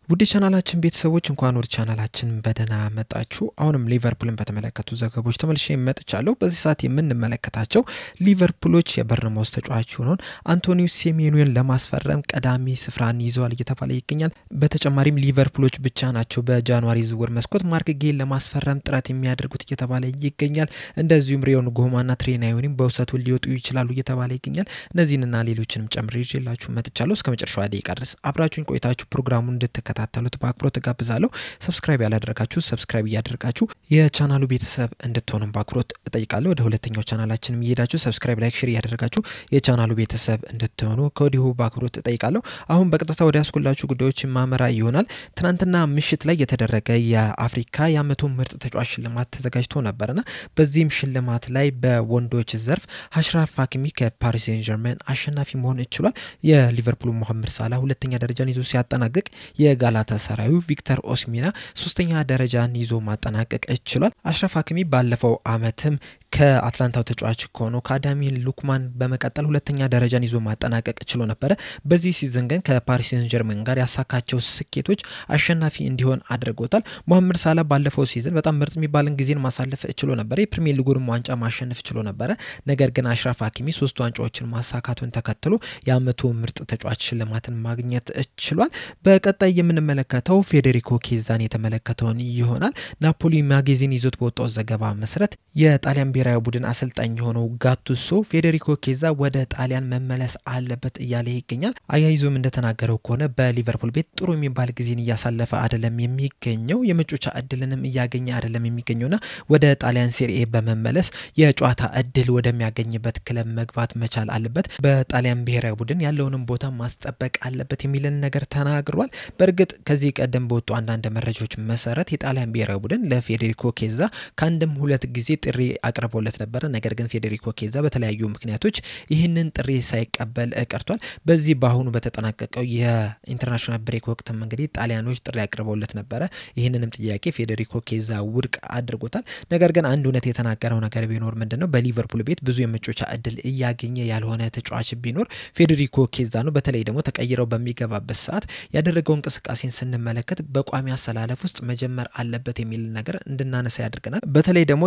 ውድ ቻናላችን ቤተሰቦች እንኳን ወደ ቻናላችን በደህና መጣችሁ። አሁንም ሊቨርፑልን በተመለከቱ ዘገባዎች ተመልሼ መጥቻለሁ። በዚህ ሰዓት የምንመለከታቸው ሊቨርፑሎች የበርንማውዝ ተጫዋች የሆነውን አንቶኒዮ ሴሜንዮን ለማስፈረም ቀዳሚ ስፍራን ይዘዋል እየተባለ ይገኛል። በተጨማሪም ሊቨርፑሎች ብቻ ናቸው በጃንዋሪ ዝውውር መስኮት ማርክ ጌን ለማስፈረም ጥረት የሚያደርጉት እየተባለ ይገኛል። እንደዚሁም ሪዮን ጎማና ትሬናዮኒም በውሰቱ ሊወጡ ይችላሉ እየተባለ ይገኛል። እነዚህንና ሌሎችንም ጨምሬ ይዤላችሁ መጥቻለሁ። እስከመጨረሻው ደቂቃ ድረስ አብራችሁን ቆይታችሁ ፕሮግራሙን እንድትከታተሉት በአክብሮት ጋብዛለሁ። ሰብስክራይብ ያላደረጋችሁ ሰብስክራይብ እያደረጋችሁ የቻናሉ ቤተሰብ እንድትሆኑም በአክብሮት እጠይቃለሁ። ወደ ሁለተኛው ቻናላችንም እየሄዳችሁ ሰብስክራይብ፣ ላይክ፣ ሼር እያደረጋችሁ የቻናሉ ቤተሰብ እንድትሆኑ ከወዲሁ በአክብሮት እጠይቃለሁ። አሁን በቀጥታ ወደ ያስኩላችሁ ጉዳዮች ማመራ ይሆናል። ትናንትና ምሽት ላይ የተደረገ የአፍሪካ የዓመቱ ምርጥ ተጫዋች ሽልማት ተዘጋጅቶ ነበርና በዚህም ሽልማት ላይ በወንዶች ዘርፍ አሽራፍ ሀኪሚ ከፓሪስ ሴን ጀርመን አሸናፊ መሆን ችሏል። የሊቨርፑል መሐመድ ሳላህ ሁለተኛ ደረጃን ይዞ ሲያጠናቅቅ የጋላታሳራዩ ቪክተር ኦስሚና ሶስተኛ ደረጃን ይዞ ማጠናቀቅ ችሏል። አሽራፍ ሀኪሚ ባለፈው አመትም ከአትላንታው ተጫዋች ከሆነው ከአዳሚ ሉክማን በመቀጠል ሁለተኛ ደረጃን ይዞ ማጠናቀቅ ችሎ ነበር። በዚህ ሲዝን ግን ከፓሪስ ሴን ጀርመን ጋር ያሳካቸው ስኬቶች አሸናፊ እንዲሆን አድርጎታል። መሐመድ ሳላህ ባለፈው ሲዝን በጣም ምርጥ የሚባልን ጊዜን ማሳለፍ ችሎ ነበር። የፕሪሚየር ሊጉን ዋንጫ ማሸነፍ ችሎ ነበር። ነገር ግን አሽራፍ ሀኪሚ ሶስት ዋንጫዎችን ማሳካቱን ተከትሎ የዓመቱ ምርጥ ተጫዋች ሽልማትን ማግኘት ችሏል። በቀጣይ የምንመለከተው ፌዴሪኮ ኬዛን የተመለከተውን ይሆናል። ናፖሊ ማጋዚን ይዞት በወጣው ዘገባ መሰረት የጣሊያን ብሔራዊ ቡድን አሰልጣኝ የሆነው ጋቱሶ ፌዴሪኮ ኬዛ ወደ ጣሊያን መመለስ አለበት እያለ ይገኛል። አያይዞም እንደተናገረው ከሆነ በሊቨርፑል ቤት ጥሩ የሚባል ጊዜን እያሳለፈ አይደለም የሚገኘው፣ የመጮቻ እድልንም እያገኘ አይደለም የሚገኘውና ወደ ጣሊያን ሴሪኤ በመመለስ የጨዋታ እድል ወደሚያገኝበት ክለብ መግባት መቻል አለበት፣ በጣሊያን ብሔራዊ ቡድን ያለውንም ቦታ ማስጠበቅ አለበት የሚልን ነገር ተናግሯል። በእርግጥ ከዚህ ቀደም በወጡ አንዳንድ መረጃዎች መሰረት የጣሊያን ብሔራዊ ቡድን ለፌዴሪኮ ኬዛ ከአንድም ሁለት ጊዜ ጥሪ አቅርቦለት ነበር። ነገር ግን ፌዴሪኮ ኬዛ በተለያዩ ምክንያቶች ይህንን ጥሪ ሳይቀበል ቀርቷል። በዚህ በአሁኑ በተጠናቀቀው የኢንተርናሽናል ብሬክ ወቅትም እንግዲህ ጣሊያኖች ጥሪ አቅርበውለት ነበር። ይህንንም ጥያቄ ፌዴሪኮ ኬዛ ውድቅ አድርጎታል። ነገር ግን አንድ እውነት የተናገረው ነገር ቢኖር ምንድነው በሊቨርፑል ቤት ብዙ የመጮቻ እድል እያገኘ ያልሆነ ተጫዋች ቢኖር ፌዴሪኮ ኬዛ ነው። በተለይ ደግሞ ተቀይረው በሚገባበት ሰዓት ያደረገው እንቅስቃሴን ስንመለከት በቋሚ አሰላለፍ ውስጥ መጀመር አለበት የሚል ነገር እንድናነሳ ያደርገናል። በተለይ ደግሞ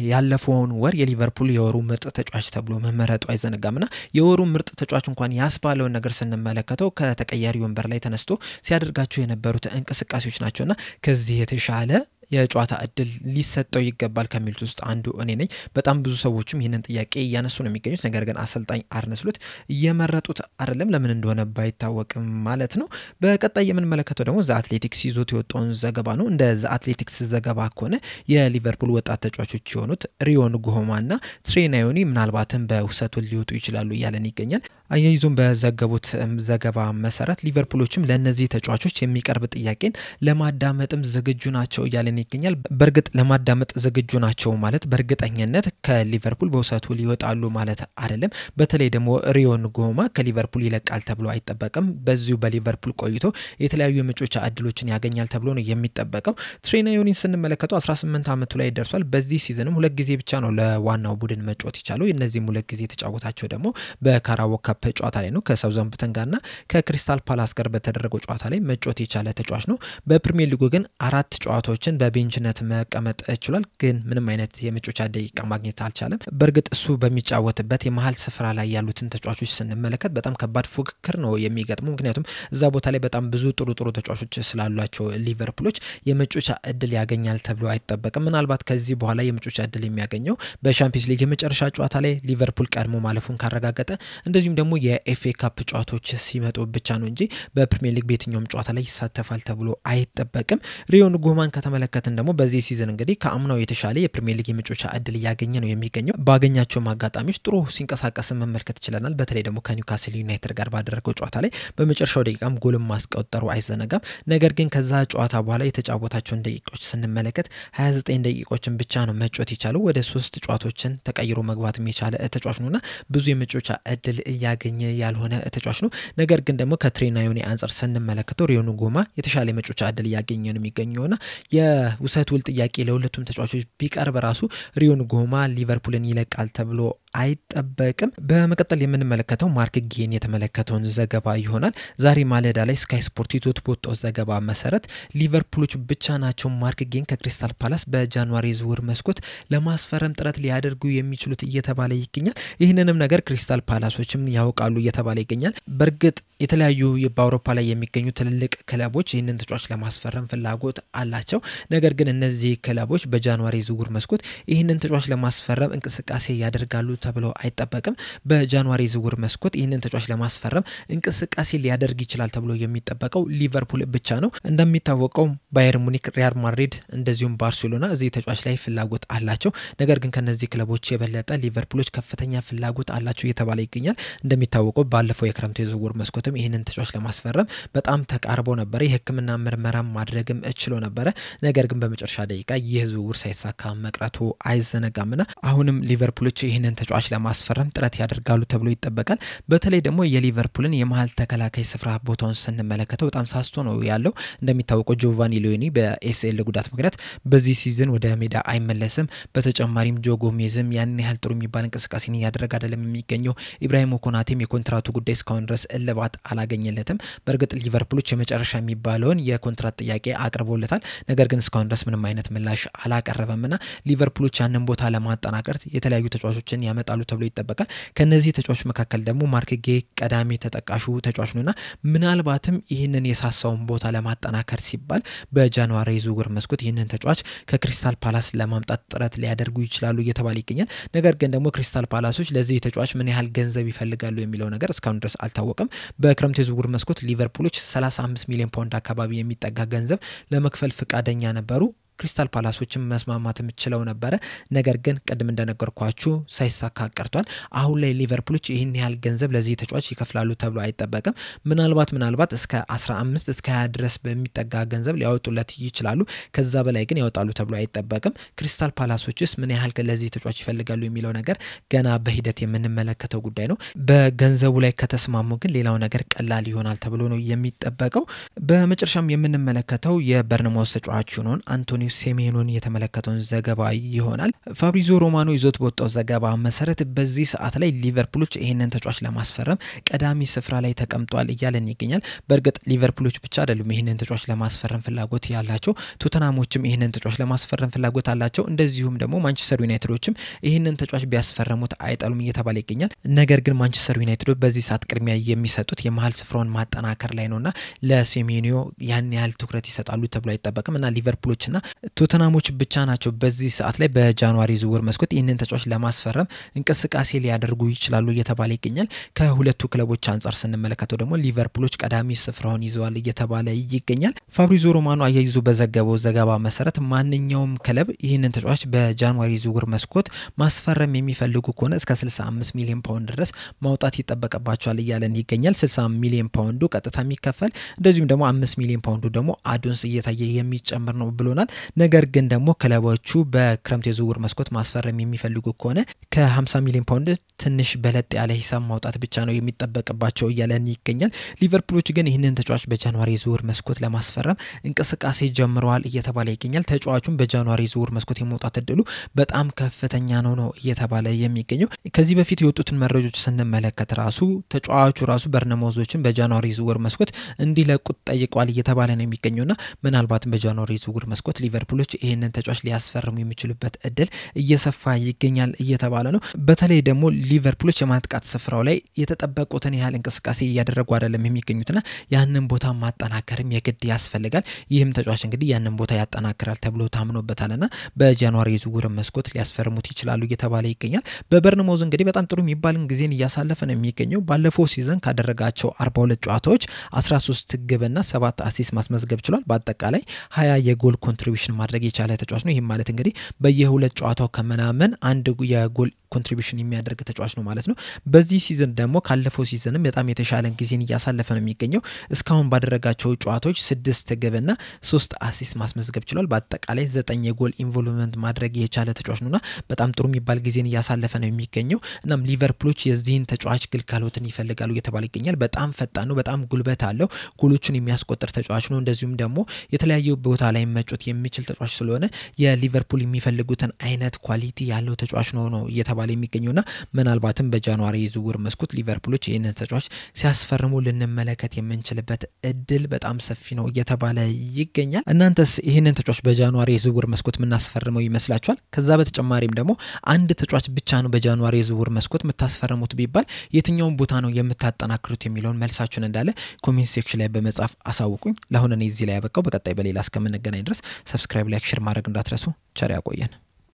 ያለፈውን ወር የሊቨርፑል የወሩ ምርጥ ተጫዋች ተብሎ መመረጡ አይዘነጋምና የወሩ ምርጥ ተጫዋች እንኳን ያስባለውን ነገር ስንመለከተው ከተቀያሪ ወንበር ላይ ተነስቶ ሲያደርጋቸው የነበሩት እንቅስቃሴዎች ናቸውና ከዚህ የተሻለ የጨዋታ እድል ሊሰጠው ይገባል ከሚሉት ውስጥ አንዱ እኔ ነኝ። በጣም ብዙ ሰዎችም ይህንን ጥያቄ እያነሱ ነው የሚገኙት። ነገር ግን አሰልጣኝ አርነ ስሎት እየመረጡት አይደለም፣ ለምን እንደሆነ ባይታወቅም ማለት ነው። በቀጣይ የምንመለከተው ደግሞ ዘ አትሌቲክስ ይዞት የወጣውን ዘገባ ነው። እንደ ዘ አትሌቲክስ ዘገባ ከሆነ የሊቨርፑል ወጣት ተጫዋቾች የሆኑት ሪዮን ጎማና ትሬናዮኒ ምናልባትም በውሰቱ ሊወጡ ይችላሉ እያለን ይገኛል። አያይዞም በዘገቡት ዘገባ መሰረት ሊቨርፑሎችም ለነዚህ ተጫዋቾች የሚቀርብ ጥያቄን ለማዳመጥም ዝግጁ ናቸው እያለን ይገኛል። በእርግጥ ለማዳመጥ ዝግጁ ናቸው ማለት በእርግጠኝነት ከሊቨርፑል በውሰቱ ሊወጣሉ ማለት አይደለም። በተለይ ደግሞ ሪዮን ጎማ ከሊቨርፑል ይለቃል ተብሎ አይጠበቅም። በዚሁ በሊቨርፑል ቆይቶ የተለያዩ የመጮቻ እድሎችን ያገኛል ተብሎ ነው የሚጠበቀው። ትሬናዮኒን ስንመለከተው 18 አመቱ ላይ ደርሷል። በዚህ ሲዝንም ሁለት ጊዜ ብቻ ነው ለዋናው ቡድን መጫወት ይቻለው። እነዚህም ሁለት ጊዜ ተጫወታቸው ደግሞ በካራቦ ካፕ ጨዋታ ላይ ነው ከሳውዛምፕተን ጋርና ከክሪስታል ፓላስ ጋር በተደረገው ጨዋታ ላይ መጫወት የቻለ ተጫዋች ነው። በፕሪሚየር ሊጉ ግን 4 ጨዋታዎችን በቤንችነት መቀመጥ ችሏል። ግን ምንም አይነት የመጮቻ ደቂቃ ማግኘት አልቻለም። በእርግጥ እሱ በሚጫወትበት የመሃል ስፍራ ላይ ያሉትን ተጫዋቾች ስንመለከት በጣም ከባድ ፉክክር ነው የሚገጥመው። ምክንያቱም እዛ ቦታ ላይ በጣም ብዙ ጥሩ ተጫዋቾች ስላሏቸው ሊቨርፑሎች የመጮቻ እድል ያገኛል ተብሎ አይጠበቅም። ምናልባት ከዚህ በኋላ የመጮቻ እድል የሚያገኘው በሻምፒየንስ ሊግ የመጨረሻ ጨዋታ ላይ ሊቨርፑል ቀድሞ ማለፉን ካረጋገጠ እንደዚሁም ደግሞ የኤፍኤ ካፕ ጨዋታዎች ሲመጡ ብቻ ነው እንጂ በፕሪሚየር ሊግ በየትኛውም ጨዋታ ላይ ይሳተፋል ተብሎ አይጠበቅም። ሪዮን ጎማን ከተመለከትን ደግሞ በዚህ ሲዝን እንግዲህ ከአምናው የተሻለ የፕሪሚየር ሊግ የመጮቻ እድል እያገኘ ነው የሚገኘው። ባገኛቸው አጋጣሚዎች ጥሩ ሲንቀሳቀስ መመልከት ይችላል። በተለይ ደግሞ ከኒውካስል ዩናይትድ ጋር ባደረገው ጨዋታ ላይ በመጨረሻው ደቂቃም ጎልም ማስቆጠሩ አይዘነጋም። ነገር ግን ከዛ ጨዋታ በኋላ የተጫወታቸውን ደቂቃዎች ስንመለከት 29 ደቂቃዎችን ብቻ ነው መጫወት የቻለው። ወደ 3 ጨዋታዎችን ተቀይሮ መግባት የቻለ ተጫዋች ነውና ብዙ የመጮቻ እድል እያገኘ ያልሆነ ተጫዋች ነው። ነገር ግን ደግሞ ከትሬናዮኒ አንፃር ስንመለከተው ሪዮን ጎማ የተሻለ የመጮቻ እድል እያገኘ ነው የሚገኘውና የውሰት ውል ጥያቄ ለሁለቱም ተጫዋቾች ቢቀርብ ራሱ ሪዮን ጎማ ሊቨርፑልን ይለቃል ተብሎ አይጠበቅም። በመቀጠል የምንመለከተው ማርክ ጌን የተመለከተውን ዘገባ ይሆናል። ዛሬ ማለዳ ላይ ስካይ ስፖርት ይዞት በወጣው ዘገባ መሰረት ሊቨርፑሎች ብቻ ናቸው ማርክ ጌን ከክሪስታል ፓላስ በጃንዋሪ ዝውውር መስኮት ለማስፈረም ጥረት ሊያደርጉ የሚችሉት እየተባለ ይገኛል። ይህንንም ነገር ክሪስታል ፓላሶችም ያውቃሉ እየተባለ ይገኛል። በእርግጥ የተለያዩ በአውሮፓ ላይ የሚገኙ ትልልቅ ክለቦች ይህንን ተጫዋች ለማስፈረም ፍላጎት አላቸው። ነገር ግን እነዚህ ክለቦች በጃንዋሪ ዝውውር መስኮት ይህንን ተጫዋች ለማስፈረም እንቅስቃሴ ያደርጋሉ ተብሎ አይጠበቅም። በጃንዋሪ ዝውውር መስኮት ይህንን ተጫዋች ለማስፈረም እንቅስቃሴ ሊያደርግ ይችላል ተብሎ የሚጠበቀው ሊቨርፑል ብቻ ነው። እንደሚታወቀው ባየር ሙኒክ፣ ሪያል ማድሪድ እንደዚሁም ባርሴሎና እዚህ ተጫዋች ላይ ፍላጎት አላቸው። ነገር ግን ከነዚህ ክለቦች የበለጠ ሊቨርፑሎች ከፍተኛ ፍላጎት አላቸው እየተባለ ይገኛል። እንደሚታወቀው ባለፈው የክረምት የዝውውር መስኮት ይህንን ተጫዋች ለማስፈረም በጣም ተቃርቦ ነበር። የሕክምና ምርመራ ማድረግም እችሎ ነበር። ነገር ግን በመጨረሻ ደቂቃ ይህ ዝውውር ሳይሳካ መቅረቱ አይዘነጋምና አሁንም ሊቨርፑሎች ይህንን ተጫዋች ለማስፈረም ጥረት ያደርጋሉ ተብሎ ይጠበቃል። በተለይ ደግሞ የሊቨርፑልን የመሃል ተከላካይ ስፍራ ቦታውን ስንመለከተው በጣም ሳስቶ ነው ያለው። እንደሚታወቀው ጆቫኒ ሊዮኒ በኤስኤል ጉዳት ምክንያት በዚህ ሲዝን ወደ ሜዳ አይመለስም። በተጨማሪም ጆ ጎሜዝም ያን ያህል ጥሩ የሚባል እንቅስቃሴን እያደረገ አይደለም የሚገኘው። ኢብራሂም ኮናቴም የኮንትራቱ ጉዳይ እስካሁን ድረስ እልባት አላገኘለትም። በእርግጥ ሊቨርፑሎች የመጨረሻ የሚባለውን የኮንትራት ጥያቄ አቅርቦለታል። ነገር ግን እስካሁን ድረስ ምንም አይነት ምላሽ አላቀረበምና ሊቨርፑሎች ያንን ቦታ ለማጠናከር የተለያዩ ተጫዋቾችን ያመጣሉ ተብሎ ይጠበቃል። ከነዚህ ተጫዋቾች መካከል ደግሞ ማርክ ጌ ቀዳሚ ተጠቃሹ ተጫዋች ነውና ምናልባትም ይህንን የሳሳውን ቦታ ለማጠናከር ሲባል በጃንዋሪ ዝውውር መስኮት ይህንን ተጫዋች ከክሪስታል ፓላስ ለማምጣት ጥረት ሊያደርጉ ይችላሉ እየተባለ ይገኛል። ነገር ግን ደግሞ ክሪስታል ፓላሶች ለዚህ ተጫዋች ምን ያህል ገንዘብ ይፈልጋሉ የሚለው ነገር እስካሁን ድረስ አልታወቀም። በክረምት የዝውውር መስኮት ሊቨርፑሎች 35 ሚሊዮን ፓውንድ አካባቢ የሚጠጋ ገንዘብ ለመክፈል ፍቃደኛ ነበሩ። ክሪስታል ፓላሶችን መስማማት የምችለው ነበረ። ነገር ግን ቅድም እንደነገርኳችሁ ሳይሳካ ቀርቷል። አሁን ላይ ሊቨርፑሎች ይህን ያህል ገንዘብ ለዚህ ተጫዋች ይከፍላሉ ተብሎ አይጠበቅም። ምናልባት እስከ 15 እስከ 20 ድረስ በሚጠጋ ገንዘብ ሊያወጡለት ይችላሉ። ከዛ በላይ ግን ያወጣሉ ተብሎ አይጠበቅም። ክሪስታል ፓላሶችስ ምን ያህል ለዚህ ተጫዋች ይፈልጋሉ የሚለው ነገር ገና በሂደት የምንመለከተው ጉዳይ ነው። በገንዘቡ ላይ ከተስማሙ ግን ሌላው ነገር ቀላል ይሆናል ተብሎ ነው የሚጠበቀው። በመጨረሻም የምንመለከተው የበርንማውዝ ተጫዋች ሆኖን አንቶኒ ሴሜኖን የተመለከተውን ዘገባ ይሆናል። ፋብሪዚዮ ሮማኖ ይዞት በወጣው ዘገባ መሰረት በዚህ ሰዓት ላይ ሊቨርፑሎች ይህንን ተጫዋች ለማስፈረም ቀዳሚ ስፍራ ላይ ተቀምጧል እያለን ይገኛል። በእርግጥ ሊቨርፑሎች ብቻ አይደሉም ይህንን ተጫዋች ለማስፈረም ፍላጎት ያላቸው። ቶተናሞችም ይህንን ተጫዋች ለማስፈረም ፍላጎት አላቸው። እንደዚሁም ደግሞ ማንቸስተር ዩናይትዶችም ይህንን ተጫዋች ቢያስፈረሙት አይጠሉም እየተባለ ይገኛል። ነገር ግን ማንቸስተር ዩናይትዶች በዚህ ሰዓት ቅድሚያ የሚሰጡት የመሃል ስፍራውን ማጠናከር ላይ ነውና ለሴሜኒዮ ያን ያህል ትኩረት ይሰጣሉ ተብሎ አይጠበቅም እና ሊቨርፑሎችና ቶተናሞች ብቻ ናቸው በዚህ ሰዓት ላይ በጃንዋሪ ዝውውር መስኮት ይህንን ተጫዋች ለማስፈረም እንቅስቃሴ ሊያደርጉ ይችላሉ እየተባለ ይገኛል። ከሁለቱ ክለቦች አንጻር ስንመለከተው ደግሞ ሊቨርፑሎች ቀዳሚ ስፍራውን ይዘዋል እየተባለ ይገኛል። ፋብሪዚዮ ሮማኖ አያይዞ በዘገበው ዘገባ መሰረት ማንኛውም ክለብ ይህንን ተጫዋች በጃንዋሪ ዝውውር መስኮት ማስፈረም የሚፈልጉ ከሆነ እስከ 65 ሚሊዮን ፓውንድ ድረስ ማውጣት ይጠበቅባቸዋል እያለን ይገኛል። 60 ሚሊዮን ፓውንዱ ቀጥታ የሚከፈል እንደዚሁም ደግሞ 5 ሚሊዮን ፓውንዱ ደግሞ አዶንስ እየታየ የሚጨምር ነው ብሎናል። ነገር ግን ደግሞ ክለቦቹ በክረምት የዝውውር መስኮት ማስፈረም የሚፈልጉ ከሆነ ከ50 ሚሊዮን ፓውንድ ትንሽ በለጥ ያለ ሂሳብ ማውጣት ብቻ ነው የሚጠበቅባቸው እያለን ይገኛል። ሊቨርፑሎች ግን ይህንን ተጫዋች በጃንዋሪ ዝውውር መስኮት ለማስፈረም እንቅስቃሴ ጀምረዋል እየተባለ ይገኛል። ተጫዋቹን በጃንዋሪ ዝውውር መስኮት የመውጣት እድሉ በጣም ከፍተኛ ነው እየተባለ የሚገኘው። ከዚህ በፊት የወጡትን መረጃዎች ስንመለከት ራሱ ተጫዋቹ ራሱ በርነማውዞችን በጃንዋሪ ዝውውር መስኮት እንዲለቁት ጠይቀዋል እየተባለ ነው የሚገኘውና ምናልባትም በጃንዋሪ ዝውውር መስኮት ሊቨርፑሎች ይህንን ተጫዋች ሊያስፈርሙ የሚችሉበት እድል እየሰፋ ይገኛል እየተባለ ነው። በተለይ ደግሞ ሊቨርፑሎች የማጥቃት ስፍራው ላይ የተጠበቁትን ያህል እንቅስቃሴ እያደረጉ አይደለም የሚገኙትና ያንን ቦታ ማጠናከርም የግድ ያስፈልጋል። ይህም ተጫዋች እንግዲህ ያንን ቦታ ያጠናክራል ተብሎ ታምኖበታልና በጃንዋሪ ዝውውር መስኮት ሊያስፈርሙት ይችላሉ እየተባለ ይገኛል። በበርንማውዝ እንግዲህ በጣም ጥሩ የሚባልን ጊዜን እያሳለፈ ነው የሚገኘው። ባለፈው ሲዝን ካደረጋቸው 42 ጨዋታዎች 13 ግብና 7 አሲስት ማስመዝገብ ችሏል። በአጠቃላይ 20 የጎል ኮንትሪቢዩሽን ማድረግ የቻለ ተጫዋች ነው። ይሄም ማለት እንግዲህ በየሁለት ጨዋታው ከመናመን አንድ የጎል ኮንትሪቢዩሽን የሚያደርግ ተጫዋች ነው ማለት ነው። በዚህ ሲዝን ደግሞ ካለፈው ሲዝንም በጣም የተሻለ ጊዜን እያሳለፈ ነው የሚገኘው። እስካሁን ባደረጋቸው ጨዋታዎች 6 ግብና 3 አሲስት ማስመዝገብ ችሏል። በአጠቃላይ 9 የጎል ኢንቮልቭመንት ማድረግ የቻለ ተጫዋች ነውና በጣም ጥሩ የሚባል ጊዜን እያሳለፈ ነው የሚገኘው። እናም ሊቨርፑሎች የዚህን ተጫዋች ግልጋሎትን ይፈልጋሉ እየተባለ ይገኛል። በጣም ፈጣን ነው፣ በጣም ጉልበት አለው፣ ጎሎችን የሚያስቆጥር ተጫዋች ነው። እንደዚሁም ደግሞ የተለያዩ ቦታ ላይ መጮት የሚችል ተጫዋች ስለሆነ የሊቨርፑል የሚፈልጉትን አይነት ኳሊቲ ያለው ተጫዋች ነው እየተባለ የሚገኘውና ምናልባትም በጃንዋሪ የዝውውር መስኮት ሊቨርፑሎች ይህንን ተጫዋች ሲያስፈርሙ ልንመለከት የምንችልበት እድል በጣም ሰፊ ነው እየተባለ ይገኛል። እናንተስ ይህንን ተጫዋች በጃንዋሪ የዝውውር መስኮት ምናስፈርመው ይመስላችኋል? ከዛ በተጨማሪም ደግሞ አንድ ተጫዋች ብቻ ነው በጃንዋሪ የዝውውር መስኮት ምታስፈርሙት ቢባል የትኛውን ቦታ ነው የምታጠናክሩት የሚለውን መልሳችሁን እንዳለ ኮሜንት ሴክሽን ላይ በመጻፍ አሳውቁኝ። ለአሁን እኔ እዚህ ላይ ያበቃው። በቀጣይ በሌላ እስከምንገናኝ ድረስ ሰብስክራይብ፣ ላይክ፣ ሼር ማድረግ እንዳትረሱ። ቸር ያቆየን።